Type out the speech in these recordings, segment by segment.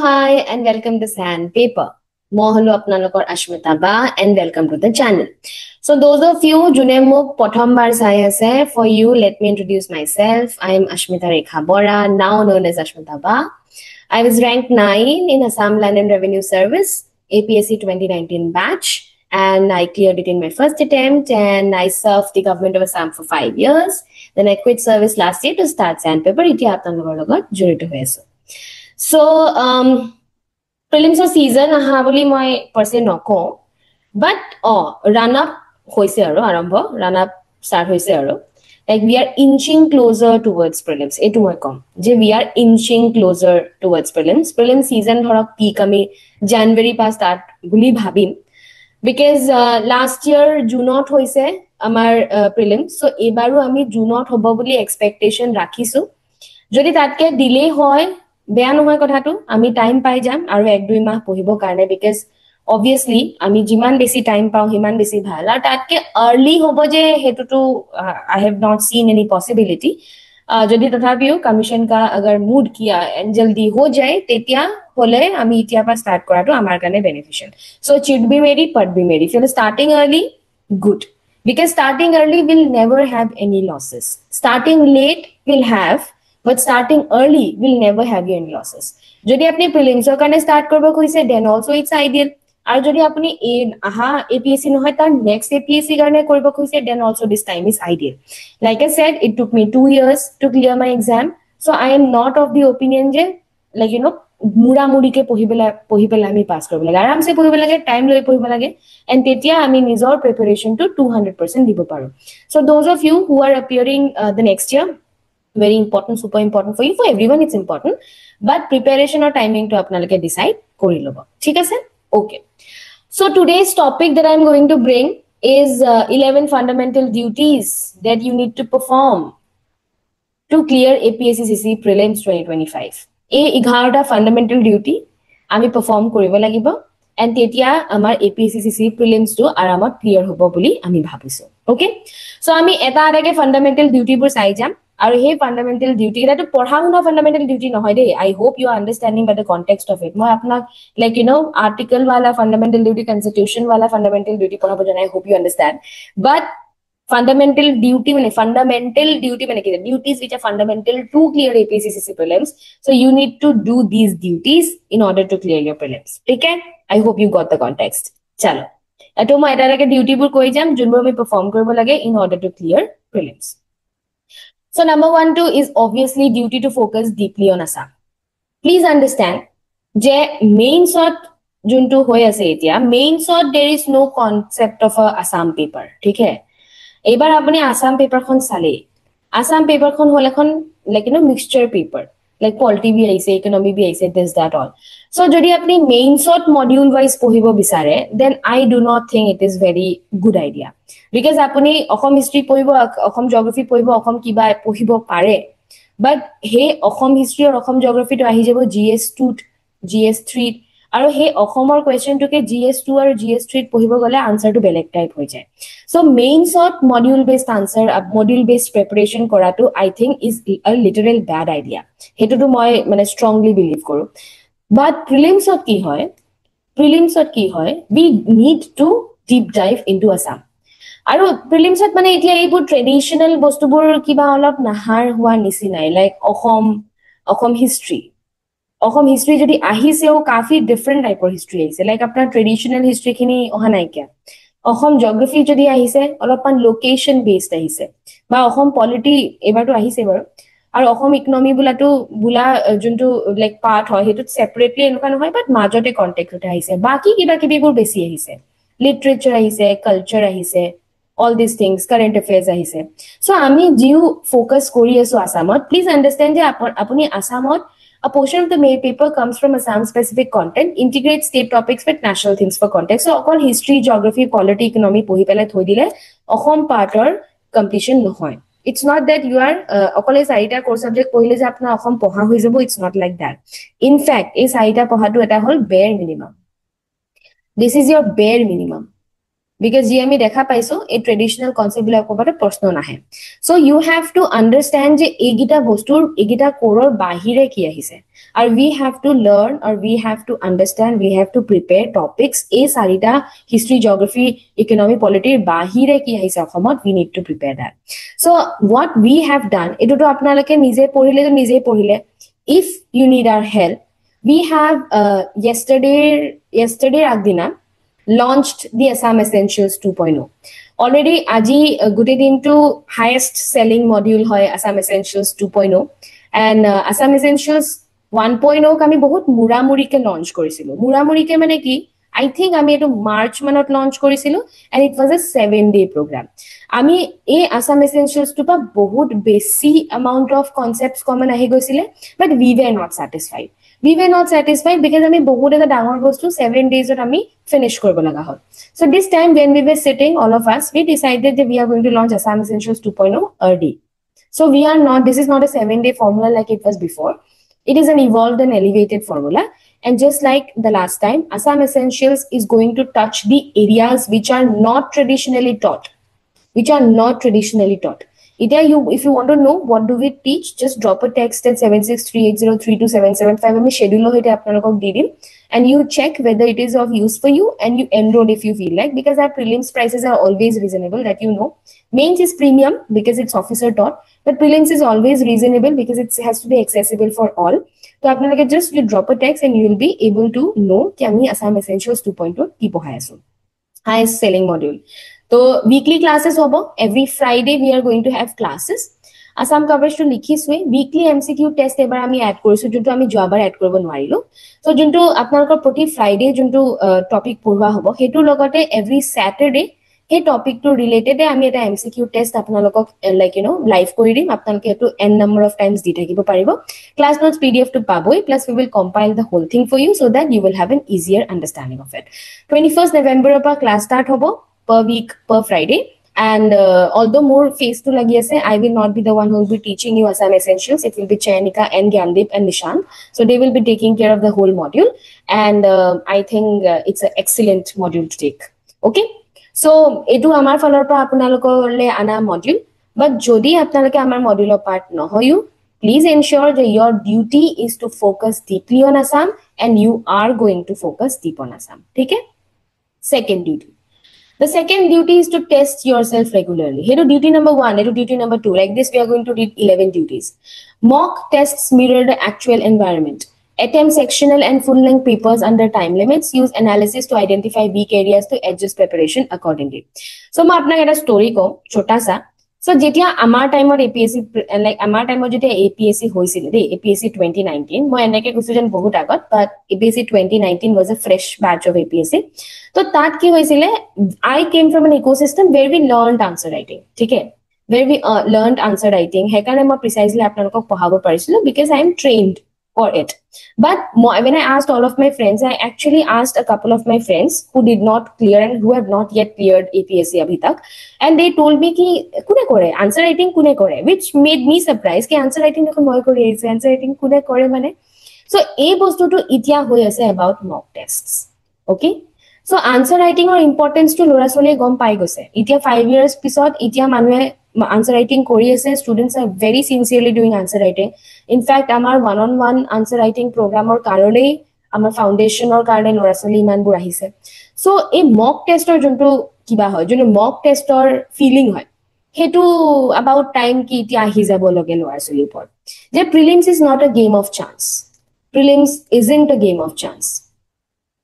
hi, and welcome to Sandpaper. মই হলো আপোনালোকৰ আশ্মিতা বা and welcome to the channel. So those of you যোনে মোক প্ৰথমবাৰ চাই আছে, for you let me introduce myself. I am Ashmita Rekha Bora, now known as Ashmita Ba. I was ranked 9 in Assam Land and Revenue Service, APSC 2019 batch, and I cleared it in my first attempt, and I served the government of Assam for 5 years. Then I quit service last year to start Sandpaper. এতিয়া আপোনালোকৰ লগত জড়িত হৈ আছো. So prelims season aha boli moi perse noko, but run up hoise aro arambho, run up start hoise aro, like we are inching closer towards prelims. Etu moi kom je we are inching closer towards prelim season thorok peak ami January pa start boli bhabim, because last year June hoise amar prelims, so ebaru ami June hobo boli expectation rakhisu. Jodi tatke delay hoy বেয়া নহয় কথাটো, আমি time পাই যাম আৰু 1-2 মাহ পঢ়িব কাৰণে, বিকজ obviously আমি যিমান বেছি টাইম পাও হিমান বেছি ভাল, আৰু তাতকে আৰ্লি হ'ব যে হেতুটো I have not seen any possibility. যদি তথাপিও কমিশন কা अगर मूड किया एंड जल्दी हो जाए তেতিয়া হলে আমি ইতিয়া পা স্টার্ট কৰাটো আমাৰ কাৰণে beneficial. So it should be ready, but be ready. If you're starting early, good, because starting early will never have any losses. Starting late will have, but starting early will never have you any losses. Jodi apni prelims or karone start korbo khoise, then also it's ideal. Aru jodi apni APSC nohoy tar next APSC karone koribo khoise, then also this time is ideal. Like I said, it took me 2 years to clear my exam, so I am not of the opinion je like mura muri ke pohibela ami pass koribo lage, aram se pohibela lage, time loi pohibela lage, and tetia ami nijor preparation to 200% dibo paro. So those of you who are appearing the next year, very important, super important for you, for everyone it's important, but preparation or timing to apnaloke decide kori lobo, thik ase? Okay, so today's topic that I'm going to bring is 11 fundamental duties that you need to perform to clear APSC prelims 2025. এই 11টা fundamental duty আমি perform কৰিব লাগিব, and তেতিয়া আমাৰ APSC prelims to aramot clear hobo boli ami bhabisu. Okay, so আমি এটা এটাকে fundamental duty bur চাই যাম, আৰু হে ফান্ডামেন্টাল ডিউটি এটা পঢ়া শুনা ফান্ডামেন্টাল ডিউটি নহয় দেই. I hope you are understanding by the context of it. মই আপোনাক লাইক আৰ্টিকল वाला ফান্ডামেন্টাল ডিউটি, কনস্টিটিউশন वाला ফান্ডামেন্টাল ডিউটি পঢ়াব জানাই. Hope you understand, but fundamental duty মানে কি, duties which are fundamental to clear APSC prelims, so you need to do these duties in order to clear your prelims. Okay, I hope you got the context. Chalo, eto মই এটা এটাকে duty বোৰ কৈ যাম যোনবোৰ আমি perform কৰিব লাগে in order to clear prelims. So number 1 is obviously duty to focus deeply on Assam. Please understand je main sort juntu hoy ase etia, main sort there is no concept of a Assam paper. ठीक है, এবাৰ আপুনি Assam paper খন চালে, Assam paper খন হল এখন like mixture paper, like polity bhi aise, economy bhi aise, this that all. So jodi apni main sort module wise pohibo bisare, then I do not think it is very good idea, because apuni Assam history pohibo, Assam geography pohibo, Assam kiba pohibo pare, but he Assam history or Assam geography to ahi jabo GS2 GS3, আৰু হে অসমৰ question টুকে GS2 আৰু GS3 পঢ়িব গলে answer two বেলেগ type হৈ যায়. So main thought module based answer, module based preparation কৰাটো I think is a literal bad idea. হেতুটো মই মানে ষ্ট্ৰংলি বিলিভ কৰো. বাট প্ৰিলিমছত কি হয়, we need to deep dive into Assam. আৰু প্ৰিলিমছত মানে এতিয়া এইবোৰ ট্ৰেডিশনাল বস্তুবোৰ কিবা অলপ নাহাৰ হোৱা নিচিনাই, লাইক অসম হিষ্ট্ৰী যদি আহিছেও কাফি ডিফাৰেন্ট টাইপৰ হিষ্ট্ৰী আহিছে, লাইক আপোনাৰ ট্ৰেডিশনাল হিষ্ট্ৰী খিনি অহা নাই কিয়া. অসম জিওগ্ৰাফি যদি আহিছে অলপমান লোকেশন বেসড আহিছে, বা অসম পলিটি এবাৰটো আহিছে বাৰু, আৰু অসম ইকনমি বুলা যোনটো লাইক পাৰ্ট হয় হেতুত সেপাৰেটলি এনেকুৱা নহয়, বাট মাজতে কন্টেক্সট আহিছে. বাকি কিবা কিবিবোৰ বেছি আহিছে, লিটাৰেচাৰ আহিছে, কালচাৰ আহিছে, all these things, current affairs আহিছে. So আমি জিও ফোকাস কৰি আছো আসামত, প্লিজ আন্ডাৰষ্টেণ্ড যে আপুনি আসামত a portion of the main paper comes from Assam specific content, integrate state topics with national things for context. So all history, geography, polity, economy pohi pele thoi dile Assam partor completion nohoy. It's not that you are okole saita core subject pohile je apna Assam poha hoi jabo, it's not like that. In fact ei saita poha tu eta hol bare minimum. This is your bare minimum. because ji ami dekha paiso a traditional concept bila kobata proshno nahe. So you have to understand je egita bostur egita koror bahire ki ahise, or we have to learn, or we have to understand, we have to prepare topics a sarita history, geography, economy, polity bahire ki ahise akhomot, we need to prepare that. So what we have done, etu to apnaloke nije porile to nije porile. If you need our help, we have yesterday agdina launched the Assam Essentials 2.0. Already aji gote din to highest selling module hoy Assam Essentials 2.0, and Assam Essentials 1.0 kami bahut muramuri ke launch korisilu. Muramuri ke mane ki, I think ami etu March manot launch korisilu, and it was a 7-day program. Ami a Assam Essentials to pa bahut basi amount of concepts common ahi goisile, but we were not satisfied. We were not satisfied because ami bahut eta dangor bostu 7 days ot ami finish koribo laga hol. So this time when we were sitting, all of us, we decided that we are going to launch Assam Essentials 2.0 early. So we are not, this is not a 7-day formula like it was before. It is an evolved and elevated formula. And just like the last time, Assam Essentials is going to touch the areas which are not traditionally taught. If you want to know what do we teach, just drop a text at 7638032775. আমি schedule হইতে আপনালকক দি দিম, and you check whether it is of use for you, and you enroll if you feel like, because our prelims prices are always reasonable, that you know. Mains is premium because it's officer taught, but prelims is always reasonable because it has to be accessible for all. So আপনালকে just you drop a text and you will be able to know ki ami Assam Essentials 2.0 ki pohai asu. Highest selling module. So weekly classes hobo. Every Friday we are going to have classes. Assam coverage to likhis we weekly MCQ test ebar ami add korisu, junto ami joabar add koribo nwarilu. So junto apnalokor proti Friday junto topic porwa hobo, hetu logote every Saturday he topic to related ami eta MCQ test apnalokok like live kori dim. Apnaloke etu n number of times di thakibo paribo. Class notes PDF to paboi, plus we will compile the whole thing for you so that you will have an easier understanding of it. 21st November pa class start hobo, per week, per Friday. And although more phase to lagi ase, I will not be the one who will be teaching you Assam Essentials. It will be Chainika and Gyandip and Nishan. So they will be taking care of the whole module. And I think it's an excellent module to take. Okay. So etu amar falor pa apnalokorle ana module. But jodi apnaloke amar module part no hoyu, please ensure that your duty is to focus deeply on Assam, and you are going to focus deep on Assam. Okay? Second duty. The second duty is to test yourself regularly. Here to duty number 1, here to duty number 2. Like this, we are going to read 11 duties. Mock tests mirror the actual environment. Attempt sectional and full-length papers under time limits. Use analysis to identify weak areas to adjust preparation accordingly. So, I will tell a story, chota sa. So, jetia amar time or APSC, like amar time or jetia APSC hoisil, APSC 2019. Moi enake kusujan bahut agot, but APSC 2019 was a fresh batch of APSC. So that ki hoisile, I came from an ecosystem where we learned answer writing. Okay, where we learned answer writing. Hekane ma precisely apnalokok pohabo parisilu because I am trained for it. But when I asked all of my friends, I actually asked a couple of my friends who did not clear and who have not yet cleared APSC abhi tak, and they told me ki kune kore answer writing kune kore, which made me surprised ki answer writing dekho moi kori aise, answer writing kune kore mane. So ei bostu to itia hoi ase about mock tests. Okay. So answer writing or importance to lora sole gom pai gose. Itia 5 years pisot itia manue answer writing kori ase. Students are very sincerely doing answer writing. In fact, amar one-on-one answer writing program or karone, amar foundation or karone lora sole iman bur ahise. So a mock test or junto kiba hoy, junto mock test or feeling hoy, hetu about time ki itia ahi jabo loge lora sole upor. Je prelims is not a game of chance. Prelims isn't a game of chance.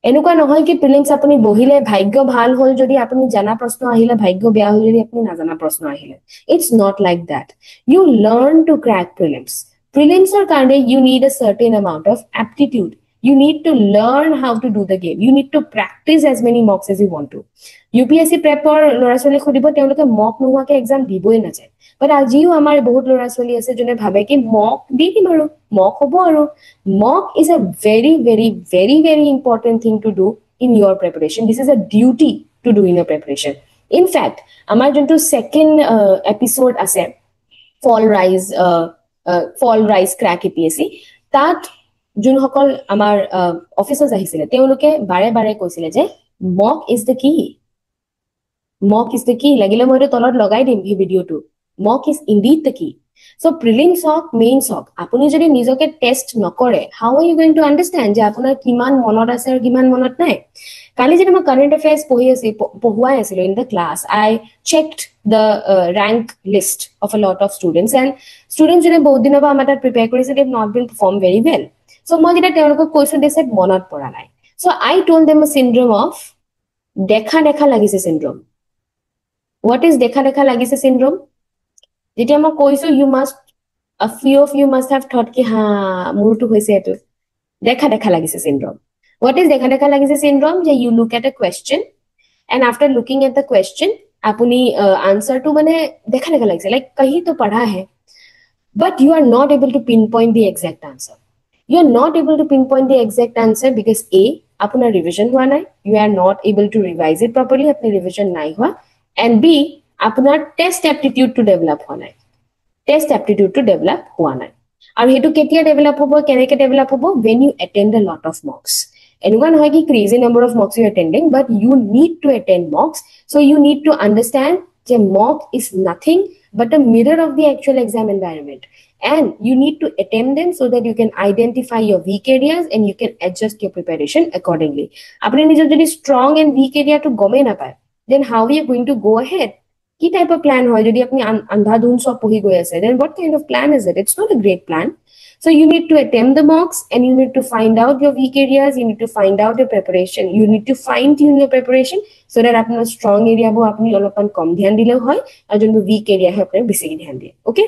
এনেকুৱা নহয় কি prelims আপুনি বহিলে ভাগ্য ভাল হল যদি আপুনি জানা প্ৰশ্ন আহিলে ভাগ্য বেয়া হল যদি আপুনি নাজানা প্ৰশ্ন আহিলে it's not like that. You learn to crack prelims or কাৰণে you need a certain amount of aptitude. You need to learn how to do the game. You need to practice as many mocks as you want to. UPSC prep or লৰা ছোৱালী খুদিব তেওঁলোকে মক নোহোৱাকে exam দিবই না যায়, but আজিও আমাৰ বহুত লৰা ছোৱালী আছে যোনে ভাবে কি মক দি দিম আৰু মক হ'ব আৰু mock is a very very very very important thing to do in your preparation. This is a duty to do in your preparation. In fact, আমাৰ যোনটো second episode আছে fall rise crack APSC, that যোনসকল আমাৰ officers আহিছিলে তেওঁলোকে বাৰে বাৰে কৈছিলে যে mock is the key. mock is the key লাগিলে মই এটো তলত লগাই দিম এই ভিডিওটো mock is indeed the key so prelims Haque mains হক আপুনি যদি নিজকে টেস্ট নকৰে how are you going to understand যে আপোনাৰ কিমান মনত আছে আৰু কিমান মনত নাই কালি যেনে মই কাৰেন্ট অ্যাফেয়াৰ্স পঢ়ুৱাই আছিল in the class I checked the rank list of a lot of students and students jone বহুত দিনৰ পৰা আমাৰ তাত প্ৰিপেয়াৰ কৰিছে they have not been perform very well so মই যেটা তেওঁলোকক কৈছো they said মনত পৰা নাই so I told them a syndrome of দেখা দেখা লাগিছে syndrome what is dekha dekha lagise syndrome jetia ma koisu you must a few of you must have thought ki ha mur to hoise etu dekha dekha lagise syndrome what is dekha dekha lagise syndrome je you look at a question and after looking at the question apuni answer to mane dekha dekha lagise like kahi to padha hai but you are not able to pinpoint the exact answer you are not able to pinpoint the exact answer because a apuna revision hua nai you are not able to revise it properly apni revision nai hua and b আপোনাৰ test aptitude to develop হোৱা নাই test aptitude to develop হোৱা নাই আৰু হেতু কেতিয়া develop হ'ব কেনেকে ডেভেলপ হ'ব when you attend a lot of mocks এনেকুৱা নহয় কি crazy number of mocks you attending but you need to attend mocks so you need to understand that mock is nothing but a mirror of the actual exam environment and you need to attend them so that you can identify your weak areas and you can adjust your preparation accordingly আপুনি নিজৰ যদি strong and weak area to গমে নাপায় then how are you going to go ahead কি type of plan hoy jodi apni andhadhun sob pohi goi ase then what kind of plan is it it's not a great plan so you need to attempt the mocks and you need to find out your weak areas you need to find out your preparation you need to fine tune your preparation so that apnar strong area bo apni olopan kom dhyan dile hoy aru jonbo weak area hai apni beshi dhyan diye okay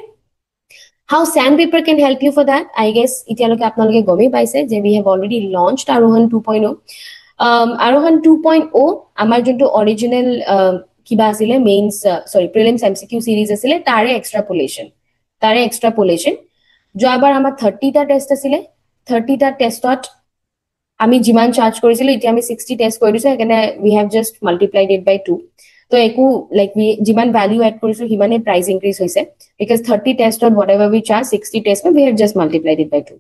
how sandpaper can help you for that I guess itialoke apnaloke gome paise je we have already launched Arohan 2.0 Arohan 2.0 amar jonto original কিবা আসিলে means sorry prelims MCQ series আসিলে তারে এক্সট্রাপোলেশন যোৱাবাৰ আমাৰ 30 টা test আসিলে 30 টা টেষ্টত আমি জিমান চাৰ্জ কৰিছিল এতিয়া আমি 60 টেস্ট কৰি দিছো এখানে we have just multiplied it by 2 তো একো লাইক we জিমান ভ্যালু এড কৰিছো হিমানে প্রাইস ইনক্রিজ হৈছে because 30 টেষ্টত whatever we charge 60 test we have just multiplied it by 2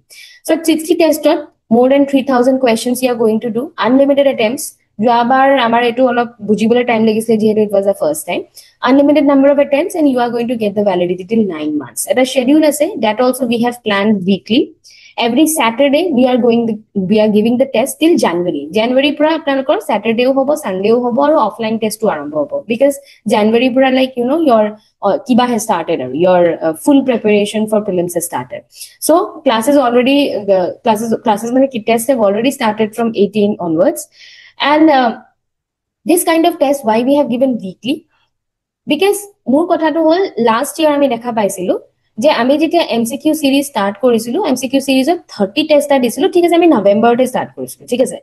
so 60 টেষ্টত more than 3000 questions you are going to do unlimited attempts যোৱাবাৰ আমাৰ এটো অলপ বুজিবলৈ টাইম লাগিছিল যেহেতু it was the first time unlimited number of attempts and you are going to get the validity till 9 months eta schedule ase that also we have planned weekly every Saturday we are giving the test till January pura apnalokor Saturday hobo Sunday hobo aru offline test to arambho hobo because January pura like you know your kiba has started your full preparation for prelims has started so classes mane ki test have already started from 18 onwards and this kind of test why we have given weekly because মোৰ কথাটো হল last year আমি দেখা পাইছিলো যে আমি যেতিয়া MCQ series start কৰিছিলো MCQ সিৰিজত 30 test দিছিলো ঠিক আছে আমি নৱেম্বৰতে স্টাৰ্ট কৰিছিলো ঠিক আছে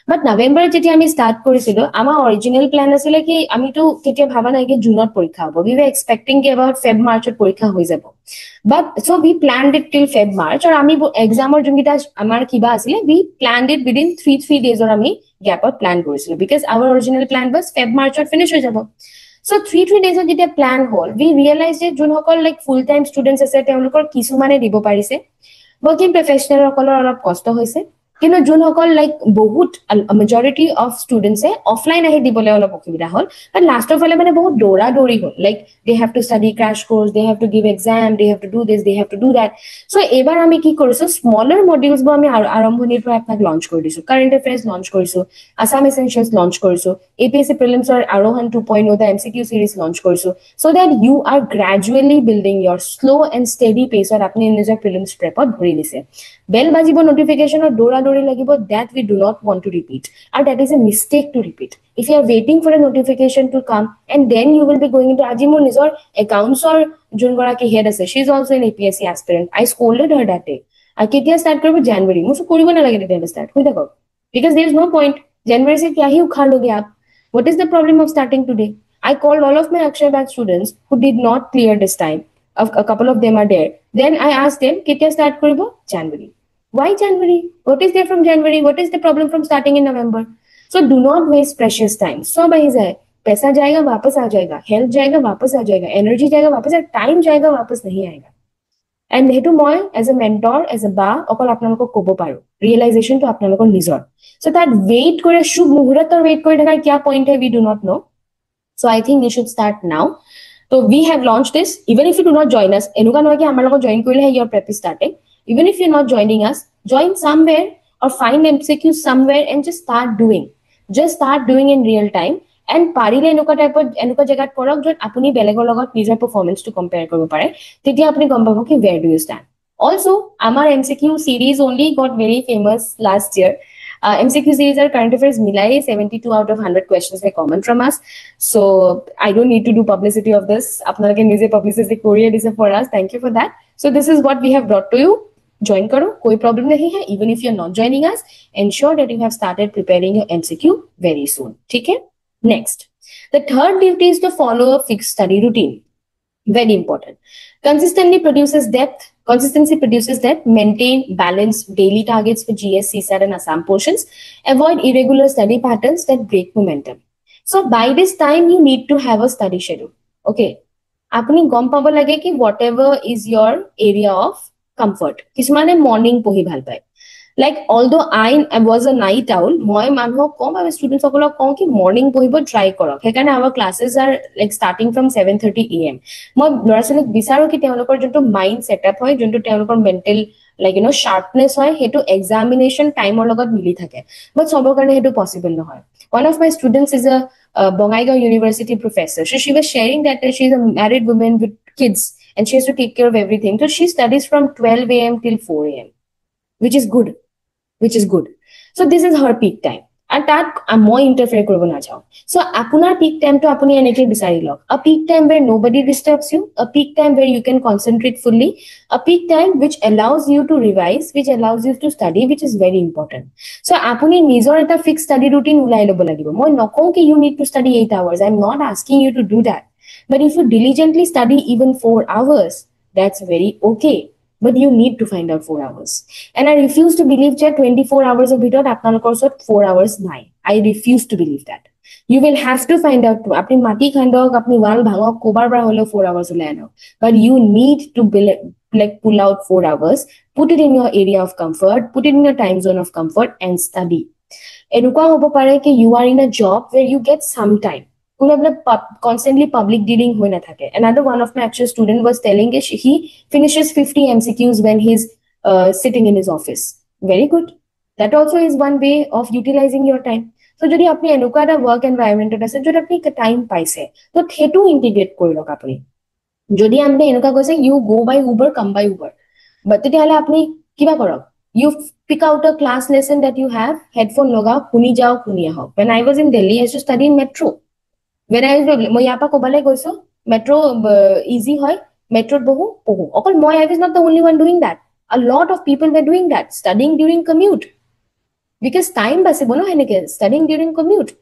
বাট নৱেম্বৰত যেতিয়া আমি স্টাৰ্ট কৰিছিলো আমাৰ অৰিজিনাল প্ল্যান আছিল কি আমি তো কেতিয়া ভাবা নাই কি জুনত পৰীক্ষা হ'ব we were expecting কি about ফেব মাৰ্চত পৰীক্ষা হৈ যাব but so we planned it till Feb March আৰু আমি এক্সামৰ যোনকিটা আমাৰ কিবা আছিল we planned it within 3 days or আমি গ্যাপত প্ল্যান কৰিছিলো because our original plan was Feb Marchত finish হৈ যাব so 3 days of যেতিয়া প্ল্যান হল we realized যে যোনসকল like full time students আছে তেওঁলোকৰ কিছুমানে দিব পাৰিছে working professional সকলৰ অলপ কষ্ট হৈছে কিন্তু যোনসকল লাইক বহুত majority of students offline আহি দিবলৈ অলপ অসুবিধা হল but last of all মানে বহুত দৌৰা দৌৰি হল like they have to study crash course they have to give exam they have to do this they have to do that so এবাৰ আমি কি কৰিছো smaller modules বো আমি আৰম্ভণিৰ পৰা আপোনাক লঞ্চ কৰি দিছো current affairs লঞ্চ কৰিছো assam essentials লঞ্চ কৰিছো APSC prelims or Arohan 2.0 the MCQ series launch কৰিছো so that you are gradually building your slow and steady pace or apni নিজৰ prelims prep ত ধৰি দিছে bell bajibo notification or dora dori lagibo that we do not want to repeat and that is a mistake to repeat if you are waiting for a notification to come and then you will be going into ajimur nizor accounts or jungora ki head ase she is also an APSC aspirant I scolded her that day I ketia start koribo January musu koribo na lage that start hoy thako because there is no point January se kya hi ukhad loge aap what is the problem of starting today I called all of my Akshay batch students who did not clear this time a couple of them are there then I asked them ketia start koribo January why January what is there from January what is the problem from starting in November so do not waste precious time so bhai jai paisa jayega wapas aa jayega health jayega wapas aa jayega energy jayega wapas aa time jayega wapas nahi aayega and hetu moi as a mentor as a ba okol apnalokok kobo paru realization to apnalokor nizor so that wait kore shubh muhurator wait kori thakar kya point hai we do not know So I think you should start now. So we have launched this. Even if you do not join us, your prep is starting. Even if you're not joining us, join somewhere or find MCQ somewhere and just start doing. Just start doing in real time. And parile enuka type of enuka jagat korok jot apuni belegor logot নিজৰ performance to compare koribo pare. Tetia apuni gom pabo ki where do you stand. Also, our MCQ series only got very famous last year. MCQ series are current affairs milai 72 out of 100 questions were common from us. So I don't need to do publicity of this. Apnalage nize publicity koriye dise for us. Thank you for that. So this is what we have brought to you. Join karo, koi problem nahi hai. Even if you're not joining us, ensure that you have started preparing your MCQ very soon. Okay? Next. The third duty is to follow a fixed study routine. Very important. Consistency produces depth. Maintain balanced daily targets for GS, CSAT, and Assam portions. Avoid irregular study patterns that break momentum. So by this time, you need to have a study schedule. Okay. Apni gom pabo lage ki whatever is your area of comfort. Kismane morning pohi bhal pai. Like, although I was a night owl, my students morning try korok. Our classes are like starting from 7:30 a.m. My mind setup hoy, mental like sharpness hoy, examination time or logot mili thake. But possible no hoy. One of my students is a Bongaigaon University professor. So she was sharing that she's a married woman with kids and she has to take care of everything. So she studies from 12 a.m. till 4 a.m. which is good. So this is her peak time. And that more interfere korbo na jao. So apunar peak time to apuni eneke bisari log. A peak time where nobody disturbs you, a peak time where you can concentrate fully, a peak time which allows you to revise, which allows you to study, which is very important. So apuni nizor eta fixed study routine ulai lobo lagibo. Moi nokon ki you need to study 8 hours. I'm not asking you to do that. But if you diligently study even 4 hours, that's very okay. But you need to find out 4 hours. And I refuse to believe that 24 hours of video course 4 hours nine. I refuse to believe that. You will have to find out apni mati khandok, apni wall bhangok, kobar bar holo 4 hours ulano. But you need to pull out 4 hours, put it in your area of comfort, put it in your time zone of comfort and study. Enuka hobo pare ki you are in a job where you get some time. Constantly public dealing hoi na thake. Another one of my actual student was telling he finishes 50 MCQs when he's sitting in his office. Very good. That also is one way of utilizing your time. So jodi apni enuka da work environment ase jodi apni time paise to thetu integrate kori lok apni. Jodi apni enuka koise you go by Uber, come by Uber. But tetihale apni kiba korok? You pick out a class lesson that you have, headphone logao, kuni jao, kuni ahao. When I was in Delhi, I used to study in metro. When I was metro easy hoy, metro bohu. I was not the only one doing that. A lot of people were doing that, studying during commute. Because time studying during commute.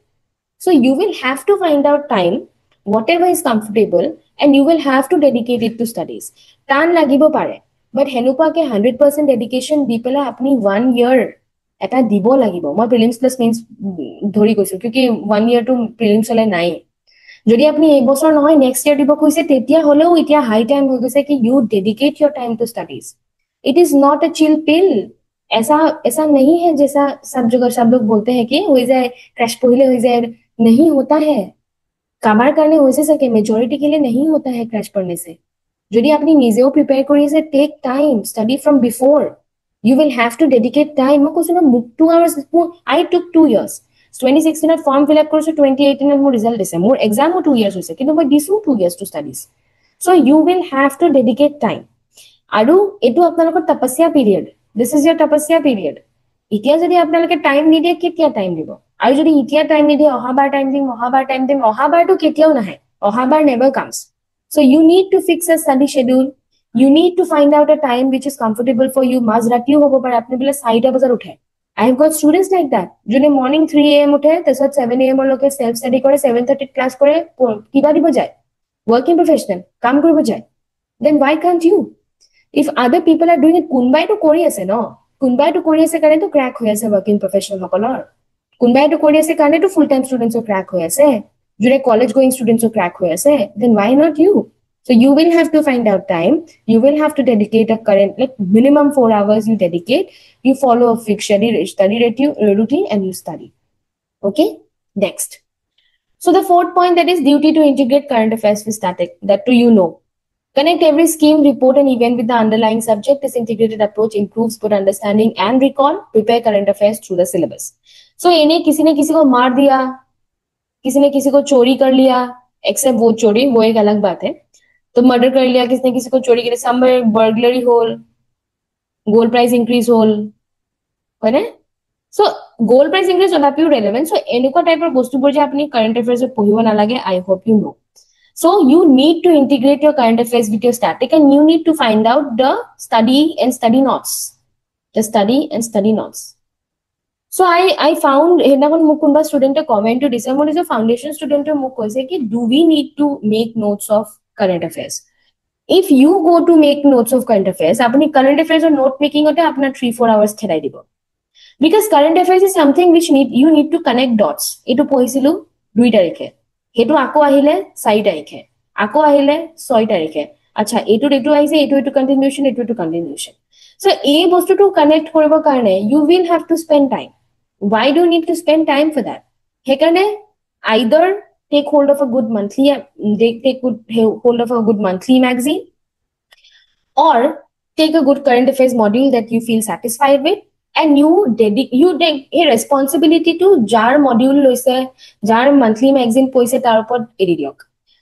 So you will have to find out time, whatever is comfortable, and you will have to dedicate it to studies. Tan lagibo pare. But henupa ke 100% dedication dipela apni 1 year. Eta dibo lagibo. Moi prelims plus means dhori koisu. Kyunki 1 year to prelims hole nai. যদি আপনি এই বছর নহয় next year দিব কইছে তেতিয়া হলেও ইতিয়া হাই টাইম হৈ গৈছে কি you dedicate your time to studies. It is not a chill pill. ऐसा नहीं है जैसा सब जगह सब लोग बोलते हैं कि हो जाए क्रैश पहिले हो जाए नहीं होता है. কাভার करने होइसे सके मेजॉरिटी के लिए नहीं होता है क्रैश पढ़ने से. যদি আপনি নিজেও প্রিপেয়ার করিছে take time study from before. You will have to dedicate time. মই কৈছো না 2 hours I took 2 years. 2016 form fill up কৰিছো 2018 মোৰ result দিছে মোৰ exam 2 years হৈছে কিন্তু মই দিছো 2 years to studies. So you will have to dedicate time. আৰু এটো আপোনালোকৰ তপস্যা period. This is your তপস্যা period. ইতিয়া যদি আপোনালোকে টাইম নিদিয়ে কেতিয়া টাইম দিব আৰু যদি ইতিয়া টাইম নিদিয়ে অহাবাৰ টাইম দিম অহাবাৰটো কেতিয়াও নাহে অহাবাৰ never comes. So you need to fix a study schedule. You need to find out a time which is comfortable for you. মাঝ ৰাতিও হ'ব পাৰে আপুনি বলে 4টা বজাত উঠে. I have got students like that. June morning 3 a.m. uthe, tasot 7 a.m. loke self study kore, 7:30 class kore, kiba dibo jay. Working professional, kam koribo jay. Then why can't you? If other people are doing it, kunbai to kori ase no. Kunbai to kori ase karone to crack hoy ase working professional hokolor. Kunbai to kori ase karone to full time students o crack hoy ase. June college going students o crack hoy ase. Then why not you? So you will have to find out time. You will have to dedicate a current, like minimum 4 hours you dedicate. You follow a fixed study routine and you study. Okay? Next. So the fourth point, that is duty to integrate current affairs with static, that too you know. Connect every scheme, report, and event with the underlying subject. This integrated approach improves both understanding and recall. Prepare current affairs through the syllabus. So इन्हें किसी ने किसी को मार दिया, किसी ने किसी को चोरी कर लिया, एक्सेप्ट वो चोरी, वो एक अलग बात है. तो मर्डर कर लिया, किसी ने किसी को चोरी कर, somewhere burglary होल, gold price increase होल, है ना? So gold price increase তথাপিও relevant. So এনেকুৱা টাইপৰ বস্তুবোৰ যে আপুনি current affairs পঢ়িব নালাগে, I hope you know. So you need to integrate your current affairs with your static, and you need to find out the study and study notes. The study and study notes. So I found hednagon muk kunba student comment to this. Mon is a foundation student muk koise ki do we need to make notes of current affairs? If you go to make notes of current affairs, apni current affairs or note making ote apna 3-4 hours khelai dibo. Because current affairs is something which you need to connect dots. Etu pohisilu 2 tarikhe. Hetu ako ahile 4 tarikhe. Ako ahile 6 tarikhe. Acha etu aise, etu continuation, etu continuation. So a bostu to connect koribo karone you will have to spend time. Why do you need to spend time for that? Hekane either take hold of a good monthly magazine, or take a good current affairs module that you feel satisfied with, and you take a responsibility to jar module loise, jar monthly magazine poise tar upor eri diok.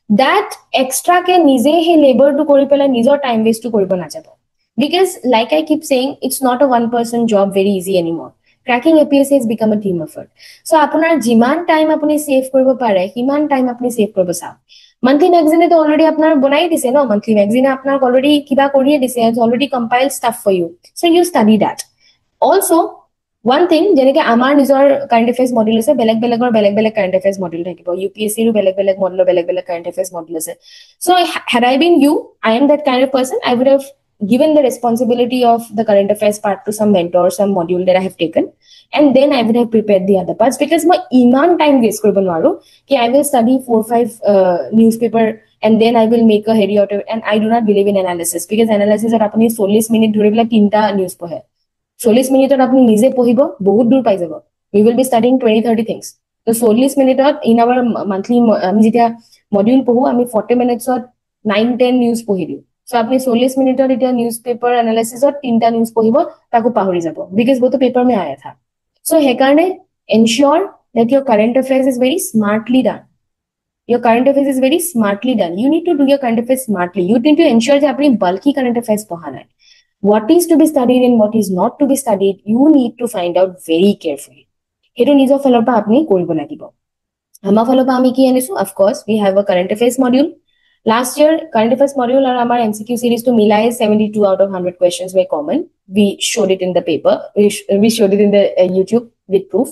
That extra ke nije he labor to kori pela nijor time waste to koribo na jabo. Because like I keep saying, it's not a one person job very easy anymore. Cracking APSC has become a team effort. So apunar jiman time apuni save koribo pare, himan time apuni save koribo sao. Monthly magazine to already apnar bonai dise no, monthly magazine apnar already kiba koriye dise, it's already compiled stuff for you. So you study that. Also, one thing, jeneke amar nijor current affairs module ase, beleg current affairs module thakibo. UPSC ru beleg module, beleg current affairs module ase. So had I been you, I am that kind of person, I would have given the responsibility of the current affairs part to some mentor, some module that I have taken, and then I would have prepared the other parts, because my iman time waste koribo naru ki I will study 4-5 newspaper and then I will make a heady out of it. And I do not believe in analysis, because analysis or apni 40 minute dhore bila 3ta news pohe, 40 minute apni nije pohibo bahut dur pai jabo. We will be studying 20-30 things. So 40 minute in our monthly ami jetia module pohu, ami 40 minutes or 9-10 news pohi diu. So apni 40 minute eta newspaper analysis or 3ta news pohibo, taku pahori jabo, because both paper mein aaya tha. So hekarne ensure that your current affairs is very smartly done. Your current affairs is very smartly done. You need to do your current affairs smartly. You need to ensure that apni bulky current affairs pohana hai. What is to be studied and what is not to be studied, you need to find out very carefully. Hetu nijo falor pa apni koribo lagibo. Ama falor pa ami ki anisu? Of course, we have a current affairs module. Last year, current affairs module or our MCQ series to Milai 72 out of 100 questions were common. We showed it in the paper. We showed it in the YouTube with proof.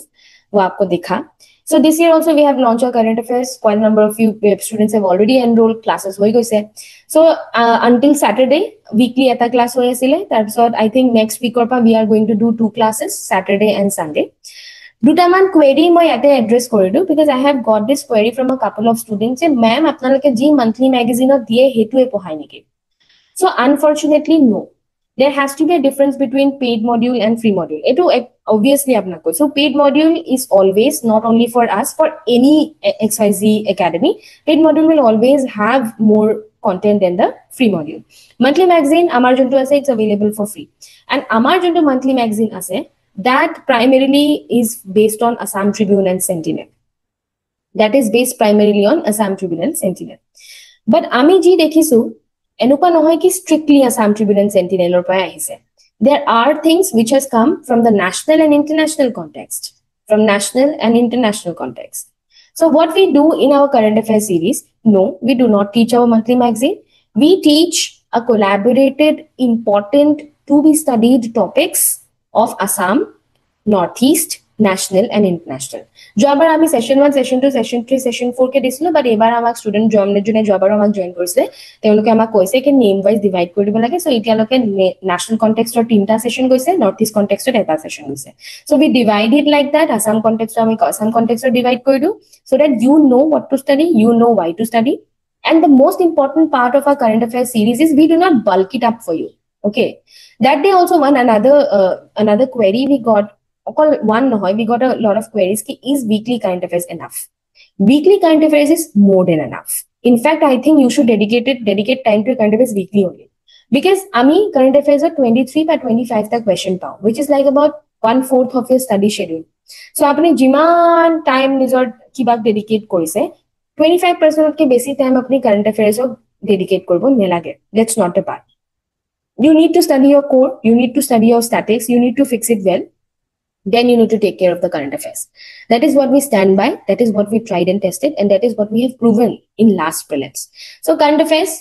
वो आपको दिखा. So this year also we have launched our current affairs. Quite a number of you students have already enrolled. Classes হৈ গৈছে. So until Saturday, weekly eta class হৈ আছিলে. তাৰপিছত I think next week or we are going to do 2 classes, Saturday and Sunday. দুটামান query মই ইয়াতে address কৰিলো, because I have got this query from a couple of students, and ma'am আপোনালোকে যি monthly magazine দিয়ে হেতুৱে পঢ়াই নেকি? So unfortunately no. There has to be a difference between paid module and free module. Eto obviously apnako. So paid module is always not only for us, for any XYZ academy. Paid module will always have more content than the free module. Monthly magazine amar jonto ase, it's available for free. And amar jonto monthly magazine ase, that primarily is based on Assam Tribune and Sentinel. That is based primarily on Assam Tribune and Sentinel. But ami ji dekhisu, enuka nohoy ki strictly Assam Tribune and Sentinel or pai ahise. There are things which has come from the national and international context. From national and international context. So what we do in our current affairs series, no, we do not teach our monthly magazine. We teach a collaborated, important, to be studied topics of Assam, Northeast, national and international. Joabar ami session 1, session 2, session 3, session 4 ke disilo, but ebar amak student jone joabar amak join korise, teoloke amak koise ke name wise divide kori dibo lage. So etialoke national context or 3ta session goise, Northeast context or eta session goise. So we divide it like that. Assam context ami Assam context or divide kori do, so that you know what to study, you know why to study. And the most important part of our current affairs series is we do not bulk it up for you. Okay, that day also another query we got. We got a lot of queries. Is weekly current affairs enough? Weekly current affairs is more than enough. In fact, I think you should dedicate time to current affairs weekly only. Because ami current affairs are 23 by 25 ta question pao, which is like about 1/4 of your study schedule. So apni jiman time nijor kibak dedicate korise 25% of ke basic time apni current affairs ok dedicate korbo nelage. That's not the part. You need to study your core, you need to study your statics, you need to fix it well. Then you need to take care of the current affairs. That is what we stand by, that is what we tried and tested, and that is what we have proven in last prelims. So current affairs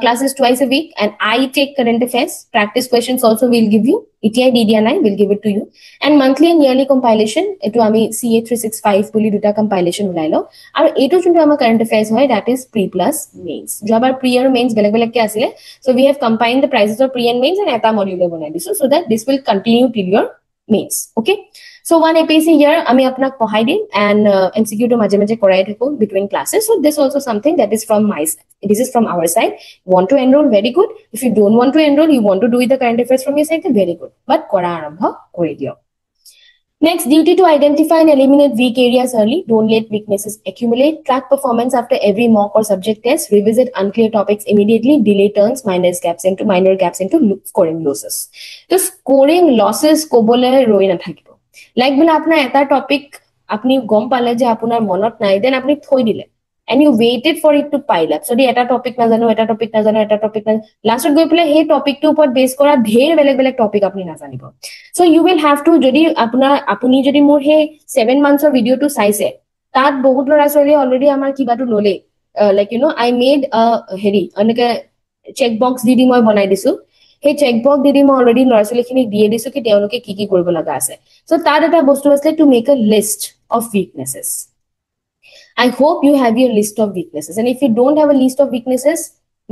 classes twice a week, and I take current affairs. Practice questions also we'll give you. ETI DDNI will give it to you. And monthly and yearly compilation, etu ami CA 365 puli duta compilation ulai lo. Aru etu juntu ama current affairs hoy, that is pre plus mains. Jo abar pre and mains beleg beleg ke asile. So we have combined the prices of pre and mains and eta module banai disu, so that this will continue till your mains. Okay, so one APC here ami apnak pohai din, and MCQ to maje maje korai thaku between classes. So this also something that is from my side, this is from our side. Want to enroll, very good. If you don't want to enroll, you want to do the current affairs from your side, then very good, but kora arambha kori dio. Next, duty to identify and eliminate weak areas early. Don't let weaknesses accumulate. Track performance after every mock or subject test. Revisit unclear topics immediately. Delay turns, minor gaps into scoring losses. So scoring losses kobole roi na thakibo. Like bila apna eta topic apni gom pale je apunar monot nai, then apni thoi dile, and you waited for it to pile up. So the eta topic na jano, last goi pele he topic to upor base kora dher beleg topic apni na janibo. So you will have to, jodi apuni jodi mor he 7 months of video to saise, tat bahut lora choli already amar kiba to lole, like you know, I made a heri anike check box didi moi banai disu. Hey, checkbox didi মই already লৰা ছোৱালীখিনিক দিয়ে দিছো কি তেওঁলোকে কি কি কৰিব লগা আছে. So তাত এটা বস্তু আছে to make a list of weaknesses. I hope you have your list of weaknesses, and if you don't have a list of weaknesses,